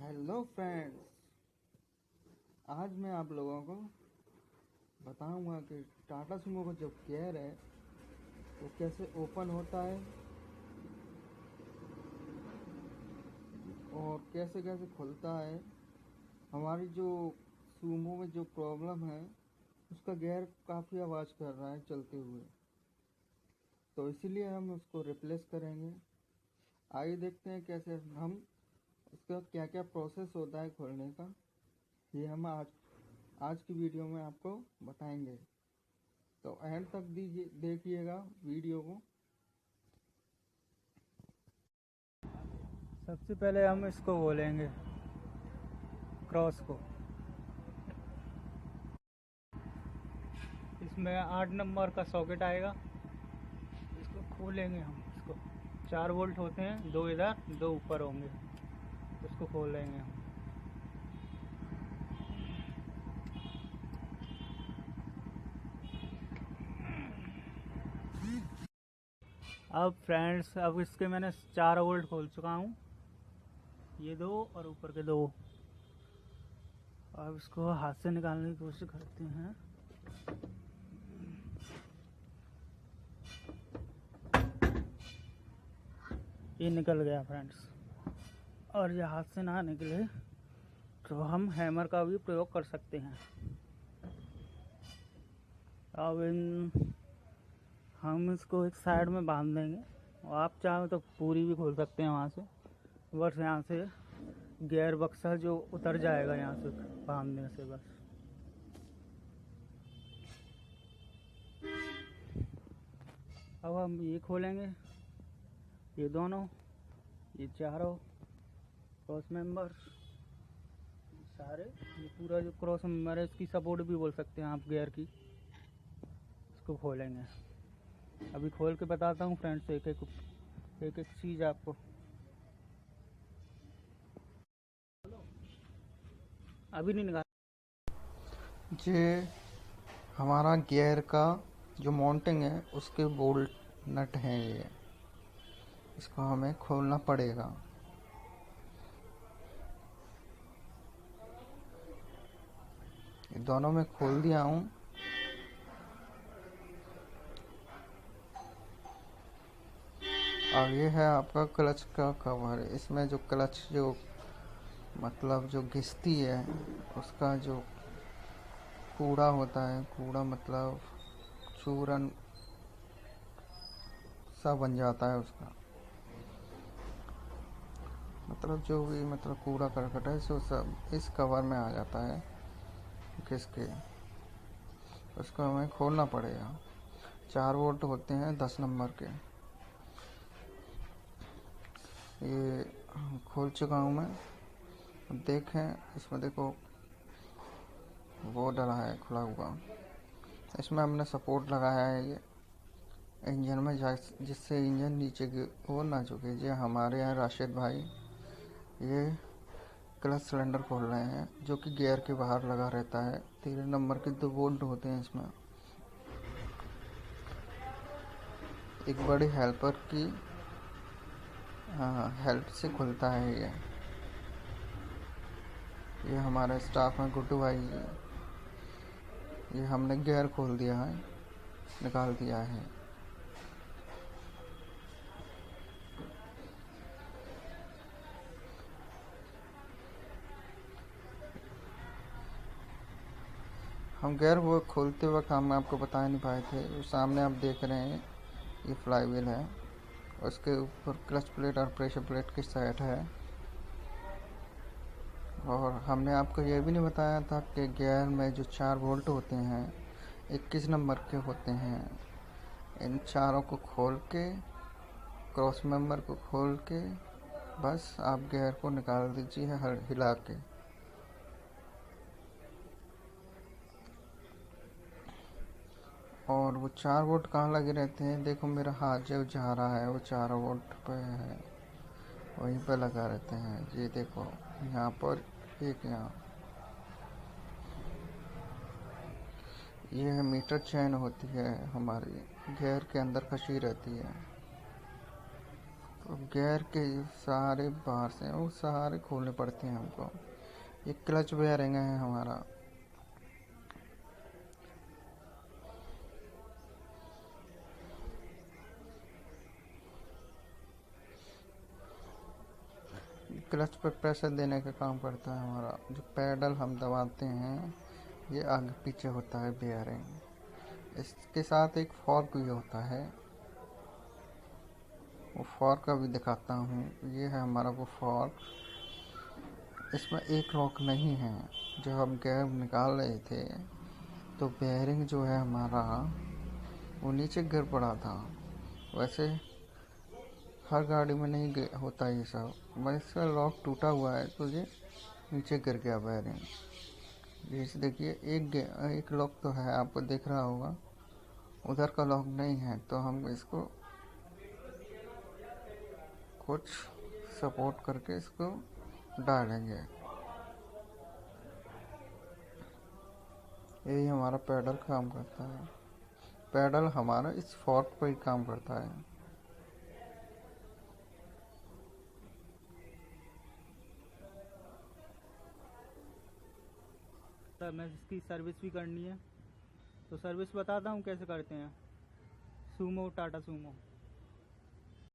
Hello friends, आज मैं आप लोगों को बताऊंगा कि टाटा सुमो का जो गियर है वो कैसे ओपन होता है और कैसे कैसे खुलता है। हमारी जो सुमो में जो प्रॉब्लम है उसका गियर काफ़ी आवाज़ कर रहा है चलते हुए, तो इसीलिए हम उसको रिप्लेस करेंगे। आइए देखते हैं कैसे हम इसका क्या क्या प्रोसेस होता है खोलने का, ये हम आज की वीडियो में आपको बताएंगे। तो एंड तक देखिएगा वीडियो को। सबसे पहले हम इसको बोलेंगे क्रॉस को। इसमें 8 नंबर का सॉकेट आएगा। इसको खोलेंगे हम। इसको 4 वोल्ट होते हैं, 2 इधर 2 ऊपर होंगे। इसको खोलेंगे हम। अब फ्रेंड्स, अब इसके मैंने 4 वोल्ट खोल चुका हूँ, ये 2 और ऊपर के 2। अब इसको हाथ से निकालने की कोशिश करते हैं। ये निकल गया फ्रेंड्स। और ये हाथ से ना निकले तो हम हैमर का भी प्रयोग कर सकते हैं। अब हम इसको एक साइड में बांध देंगे, और आप चाहो तो पूरी भी खोल सकते हैं वहाँ से। बस यहाँ से गियर बक्सा जो उतर जाएगा यहाँ से बांधने से बस। अब हम ये खोलेंगे, ये दोनों, ये चारों क्रॉस मेंबर सारे, ये पूरा जो क्रॉस मेंबर है इसकी सपोर्ट भी बोल सकते हैं आप गियर की। इसको खोलेंगे। अभी खोल के बताता हूँ फ्रेंड्स, एक एक चीज़ आपको। अभी नहीं निकाल। ये हमारा गियर का जो माउंटिंग है उसके बोल्ट नट हैं, ये इसको हमें खोलना पड़ेगा। ये दोनों में खोल दिया हूँ। अब ये है आपका क्लच का कवर। इसमें जो क्लच जो मतलब जो घिसती है उसका जो कूड़ा होता है, कूड़ा मतलब चूरन सा बन जाता है उसका, मतलब जो भी मतलब कूड़ा करकट है सो सब इस कवर में आ जाता है घिस के। उसको हमें खोलना पड़ेगा। 4 वोल्ट होते हैं 10 नंबर के। ये खोल चुका हूँ मैं। अब देखें, इसमें देखो वो डला है खुला हुआ। इसमें हमने सपोर्ट लगाया है ये इंजन में, जिससे इंजन नीचे की ओर ना झुके। ये हमारे यहाँ राशिद भाई ये क्लच सिलेंडर खोल रहे हैं, जो कि गियर के बाहर लगा रहता है। 13 नंबर के 2 बोल्ट होते हैं इसमें। एक बड़ी हेल्पर की हेल्प से खुलता है ये हमारा स्टाफ है गुड्डू भाई। ये हमने गियर खोल दिया है, निकाल दिया है। हम गियर वो खोलते वक्त हम आपको बता नहीं पाए थे। वो सामने आप देख रहे हैं, ये फ्लाई व्हील है, उसके ऊपर क्लच प्लेट और प्रेशर प्लेट की सेट है। और हमने आपको ये भी नहीं बताया था कि गियर में जो 4 बोल्ट होते हैं 21 नंबर के होते हैं। इन चारों को खोल के, क्रॉस मेंबर को खोल के बस आप गियर को निकाल दीजिए हिला के। और वो 4 वोल्ट कहाँ लगे रहते हैं, देखो मेरा हाथ जो जा रहा है वो 4 वोल्ट पे है, वहीं पे लगा रहते हैं। ये देखो यहाँ पर एक, यहाँ ये है मीटर चेन होती है हमारी गियर के अंदर फंसी रहती है। तो गियर के सारे बार से वो सारे खोलने पड़ते हैं हमको। ये क्लच बेयरिंग है हमारा। क्लच पर प्रेशर देने का काम करता है हमारा। जो पैडल हम दबाते हैं ये आगे पीछे होता है बेयरिंग। इसके साथ एक फॉर्क भी होता है, वो फॉर्क का भी दिखाता हूँ। ये है हमारा वो फॉर्क। इसमें एक लॉक नहीं है। जब हम गैप निकाल रहे थे तो बेयरिंग जो है हमारा वो नीचे गिर पड़ा था। वैसे हर गाड़ी में नहीं होता ये सब, बस इसका लॉक टूटा हुआ है तो ये नीचे गिर गया बेयरिंग। जैसे देखिए एक लॉक तो है, आपको दिख रहा होगा। उधर का लॉक नहीं है तो हम इसको कुछ सपोर्ट करके इसको डालेंगे। यही हमारा पैडल काम करता है। पैडल हमारा इस फॉर्क पर ही काम करता है। सर मैं इसकी सर्विस भी करनी है, तो सर्विस बताता हूँ कैसे करते हैं। Sumo, Tata Sumo.